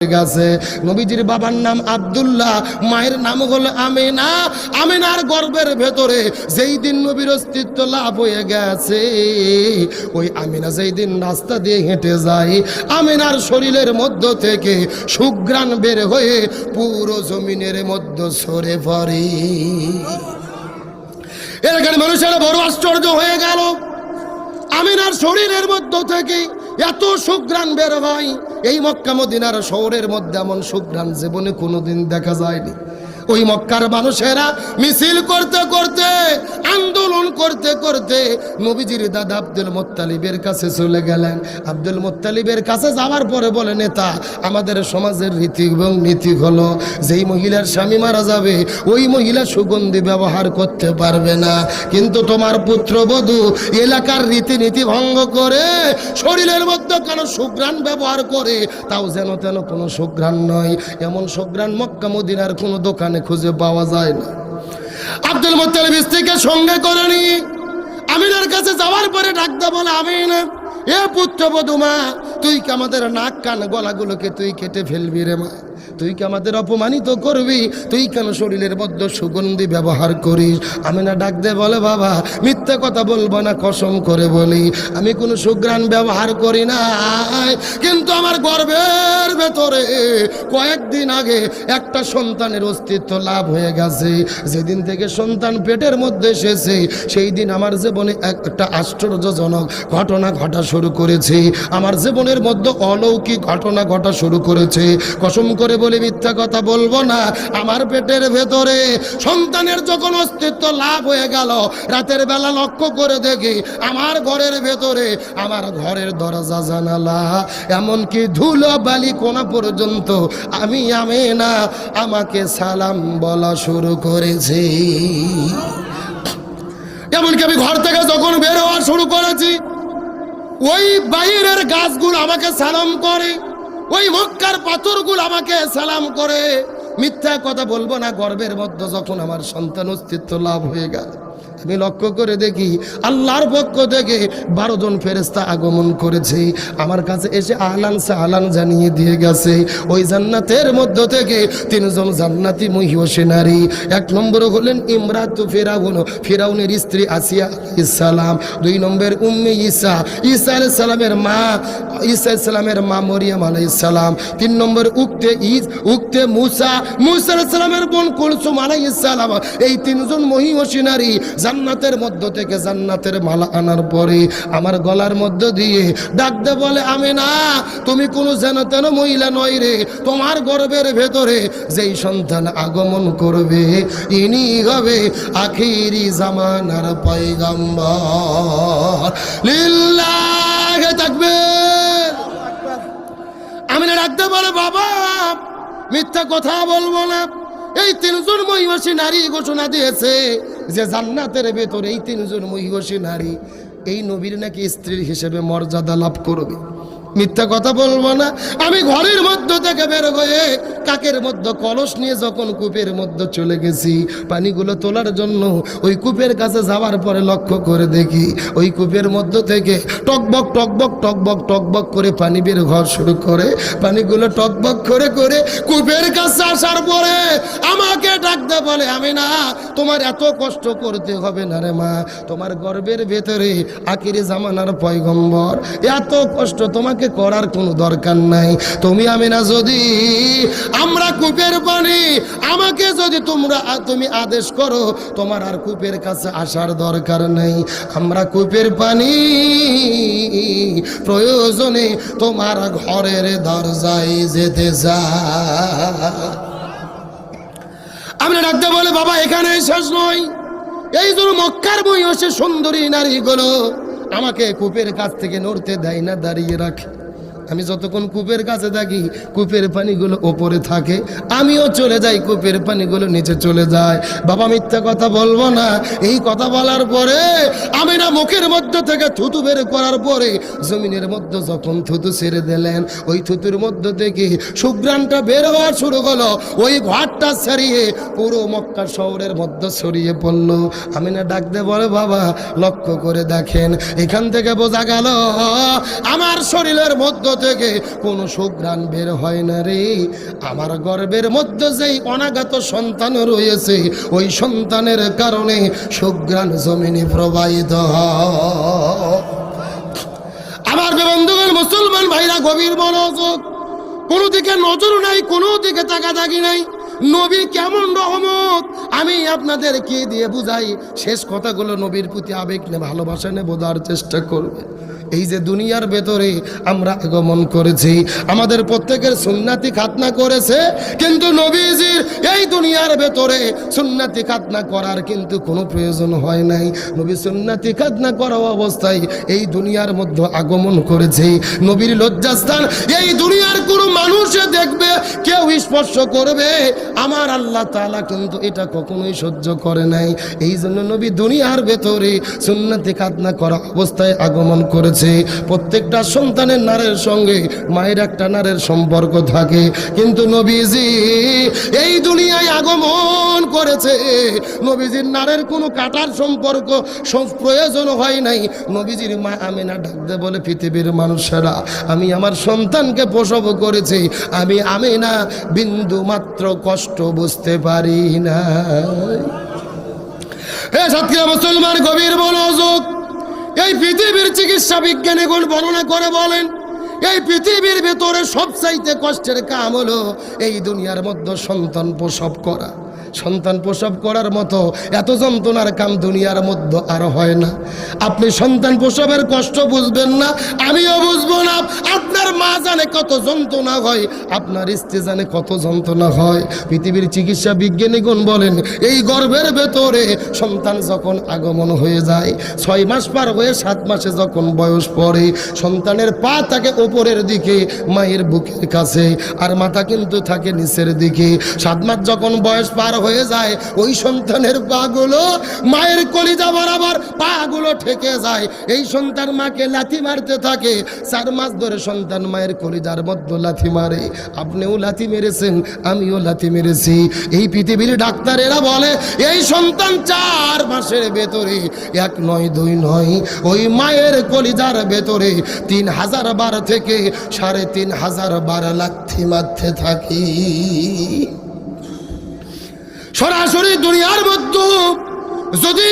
গেছে। নবীজির বাবার নাম আব্দুল্লাহ, মায়ের নাম হলো আমিনা। আমিনার গর্ভের ভেতরে যেই দিন নবীর অস্তিত্ব লাভ হয়ে গেছে, ওই আমিনা যেই দিন রাস্তা দিয়ে হেঁটে যায়, আমিনার শরীরের মধ্য থেকে সুঘ্রাণ বের হয়ে পুরো জমিনের মধ্যে ছড়ে পড়ে। এখানে মানুষের বড় আশ্চর্য হয়ে গেল, আমিনার শরীরের মধ্য থেকে এত সুঘ্রাণ বের হয়, এই মক্কা মদিনার শহরের মধ্যে এমন সুঘ্রাণ জীবনে কোনোদিন দেখা যায়নি। ওই মক্কার মানুষেরা মিছিল করতে করতে, আন্দোলন করতে করতে নবীজির দাদা আব্দুল মুত্তালিবের কাছে চলে গেলেন। আব্দুল মুত্তালিবের কাছে যাওয়ার পরে বলে, নেতা, আমাদের সমাজের রীতি এবং নীতি হলো, যেই মহিলার স্বামী মারা যাবে ওই মহিলা সুগন্ধি ব্যবহার করতে পারবে না, কিন্তু তোমার পুত্রবধূ এলাকার রীতিনীতি ভঙ্গ করে শরীরের মধ্যে কেন সুঘ্রাণ ব্যবহার করে, তাও যেন তেন কোনো সুঘ্রাণ নয়। এমন সুঘ্রাণ মক্কা মদিনার কোনো দোকানে খুঁজে পাওয়া যায় না। আব্দুল মুত্তালিব স্ত্রীকে সঙ্গে করে নিয়ে আমিনার কাছে যাওয়ার পরে ডাকতে বলে, আমিনা, এ পুত্রবধূ মা, তুই কি আমাদের নাক কান গলাগুলোকে তুই কেটে ফেলবি রে মা? তুই কি আমাদের অপমানিত করবি? তুই কেন শরীরের মধ্যে সুগন্ধি ব্যবহার করিস? আমিনা ডাক দে বলে, বাবা, মিথ্যে কথা বলবো না, কসম করে বলি, আমি কোনো সুঘ্রাণ ব্যবহার করি না, কিন্তু আমার গর্ভের ভেতরে কয়েকদিন আগে একটা সন্তানের অস্তিত্ব লাভ হয়ে গেছে। যেদিন থেকে সন্তান পেটের মধ্যে এসেছে সেই দিন আমার জীবনে একটা আশ্চর্যজনক ঘটনা ঘটা শুরু করেছে, আমার জীবনের মধ্যে অলৌকিক ঘটনা ঘটা শুরু করেছে। কসম করে বলি, মিথ্যা কথা বলবো না, আমার পেটের ভেতরে সন্তানের যখন অস্তিত্ব লাভ হয়ে গেল, রাতের বেলা লক্ষ্য করে দেখি আমার ঘরের ভেতরে, আমার ঘরের দরজা জানালা এমনকি ধুলো বালি কোনা পর্যন্ত আমি আমিনা আমাকে সালাম বলা শুরু করেছি। এমনকি আমি ঘর থেকে যখন বের হওয়া শুরু করেছি, ওই বাইরের গাছগুলো আমাকে সালাম করে, ওই মক্কার পাথরগুলো আমাকে সালাম করে। মিথ্যা কথা বলবো না, গর্ভের মধ্যে যখন আমার সন্তান অস্তিত্ব লাভ হয়ে গেল, আমি লক্ষ্য করে দেখি আল্লাহর পক্ষ থেকে 12 জন ফেরেশতা আগমন করেছে। আমার কাছে এসে আহলান সাহলান জানিয়ে দিয়ে গেছে, ওই জান্নাতের মধ্য থেকে 3 জন জান্নাতি মহিষী নারী। 1 নম্বর হলেন ইমরাতু ফিরাউন, ফিরাউনের স্ত্রী আসিয়া আলাইহিস সালাম। 2 নম্বর উম্মে ঈসা, ঈসা আলাইহিস সালামের মা, ঈসা আলাইহিস সালামের মা মরিয়ম আলাইহিস সালাম। 3 নম্বর উক্তে মুসা, মুসা আলাইহিস সালামের বোন কুলসুম আলাইহিস সালাম। এই 3 জন মহিষী নারী জান্নাতের মধ্য থেকে জান্নাতের মালা আনার পরে আমার গলার মধ্য দিয়ে ডাকতে বলে, আমিনা, তুমি কোনো যেন তেন মহিলা নয় রে, তোমার গর্ভের ভেতরে যেই সন্তান আগমন করবে ইনি হবে আখিরি জামানার পয়গম্বর। লিল্লাহি তাকবীর। আমিনা ডাকতে বলে, বাবা, মিথ্যা কথা বলবো না, এই 3 জন মহিষী নারী ঘোষণা দিয়েছে যে জান্নাতের ভেতরে এই 3 জন মহিষী নারী এই নবীর নাকি স্ত্রীর হিসেবে মর্যাদা লাভ করবে। মিথ্যা কথা বলবো না, আমি ঘরের মধ্য থেকে বের হয়ে কাকের মধ্যে কলস নিয়ে যখন কূপের মধ্যে চলে গেছি পানিগুলো তোলার জন্য, ওই কূপের কাছে যাওয়ার পরে লক্ষ্য করে দেখি ওই কূপের মধ্য থেকে টকবক টকবক টকবক টকবক করে পানি বের হওয়া শুরু করে। পানিগুলো টকবক করে করে কূপের কাছে আসার পরে আমাকে ডাকতে বলে, আমিনা, তোমার এত কষ্ট করতে হবে না রে মা, তোমার গর্ভের ভেতরে আখিরি জামানার পয়গম্বর, এত কষ্ট তোমাকে করার কোনো দরকার নাই। তুমি আমিনা, যদি আমরা কূপের পানি আমাকে যদি তুমি আদেশ করো, তোমার আর কূপের কাছে আসার দরকার নেই। আমরা কূপের পানি প্রয়োজনে তোমার ঘরের দরজায় যেতে চাই। আমরা ডাকতে বলে, বাবা, এখানে শেষ নয়, এই জন্য মক্কার মহিষী সুন্দরী নারীগুলো আমাকে কূপের কাছ থেকে নড়তে দেয় না, দাঁড়িয়ে রাখে। আমি যতক্ষণ কূপের কাছে থাকি কূপের পানিগুলো ওপরে থাকে, আমিও চলে যাই, কূপের পানিগুলো নিচে চলে যায়। বাবা, মিথ্যা কথা বলবো না। এই কথা বলার পরে আমি না মুখের মধ্যে থেকে থুতু বের করার পরে জমিনের মধ্যে যখন থুতু ছেড়ে দিলেন, ওই থুতুর মধ্যে থেকে সুঘ্রাণটা বের হওয়া শুরু হলো, ওই ঘরটা ছাড়িয়ে পুরো মক্কা শহরের মধ্যে ছড়িয়ে পড়লো। আমি না ডাক দিয়ে বলে, বাবা, লক্ষ্য করে দেখেন, এখান থেকে বোঝা গেল আমার শরীরের মধ্য থেকে কোনো সুঘ্রাণ বের হয় না রে। আমার গর্ভের মধ্যে যেই অনাগত সন্তান রয়েছে ওই সন্তানের কারণে সুঘ্রাণ জমিনে প্রবাহিত হয়। আমার বন্ধুগণ, মুসলমান ভাইরা, গভীর মনোযোগ। কোনো দিকে নজর নাই, কোনো দিকে তাকাতাকি নাই। নবী কেমন রহমত আমি আপনাদেরকে দিয়ে বুঝাই। শেষ কথাগুলো নবীর প্রতি আবেগ নিয়ে ভালোবাসা নিয়ে বোঝার চেষ্টা করবে। এই যে দুনিয়ার ভেতরে আমরা আগমন করেছি, আমাদের প্রত্যেকের সুন্নাতি খাতনা করেছে, কিন্তু নবীজির এই দুনিয়ার ভেতরে সুন্নাতি খাতনা করার কিন্তু কোনো প্রয়োজন হয় নাই। নবী সুন্নাতি খাতনা করা অবস্থায় এই দুনিয়ার মধ্যে আগমন করেছে। নবীর লজ্জাস্থান এই দুনিয়ার কোনো মানুষে দেখবে, কেউ স্পর্শ করবে, আমার আল্লাহ তাআলা কিন্তু এটা কখনোই সহ্য করে নাই। এই জন্য নবী দুনিয়ার ভেতরে সুন্নাতি খাতনা করা অবস্থায় আগমন করেছে। প্রত্যেকটা সন্তানের নারের সঙ্গে মায়ের একটা নারের সম্পর্ক থাকে, কিন্তু নবীজি এই দুনিয়ায় আগমন করেছে, নবীজির নারের কোনো কাটার সম্পর্ক প্রয়োজন হয় নাই। নবীজির মা আমিনা ডাকতে বলে, পৃথিবীর মানুষেরা, আমি আমার সন্তানকে প্রসব করেছি, আমি আমিনা বিন্দু মাত্র কষ্ট বুঝতে পারি না। হে সাথীরা মুসলমান, গভীর মনোযোগ। এই পৃথিবীর চিকিৎসা বিজ্ঞানীগণ বর্ণনা করে বলেন, এই পৃথিবীর ভেতরে সবচাইতে কষ্টের কাম হলো এই দুনিয়ার মধ্যে সন্তান প্রসব করা। সন্তান প্রসব করার মতো এত যন্ত্রণার কাম দুনিয়ার মধ্যে আর হয় না। আপনি সন্তান প্রসবের কষ্ট বুঝবেন না, আমিও বুঝবো না। আপনার মা জানে কত যন্ত্রণা হয়, আপনার স্ত্রী জানে কত যন্ত্রণা হয়। পৃথিবীর চিকিৎসা বিজ্ঞানীগণ বলেন, এই গর্ভের ভেতরে সন্তান যখন আগমন হয়ে যায়, 6 মাস পার হয়ে 7 মাসে যখন বয়স পড়ে, সন্তানের পা থাকে ওপরের দিকে মায়ের বুকের কাছে, আর মাথা কিন্তু থাকে নিচের দিকে। 7 মাস যখন বয়স পার হয়ে যায়, ওই সন্তানের পাগুলো মায়ের কলিজা বরাবর পাগুলো ঠেকে যায়। এই সন্তান মাকে লাথি মারতে থাকে। 4 মাস ধরে সন্তান মায়ের কলিজার মধ্যে লাথি মারে। আপনিও লাথি মেরেছেন, আমিও লাথি মেরেছি। এই পৃথিবীর ডাক্তারেরা বলে, এই সন্তান 4 মাসের ভেতরে 1 নয় 2 নয়, ওই মায়ের কলিজার ভেতরে 3000 বার থেকে 3500 বার লাথি মারতে থাকি। সরাসরি দুনিয়ার মধ্যে যদি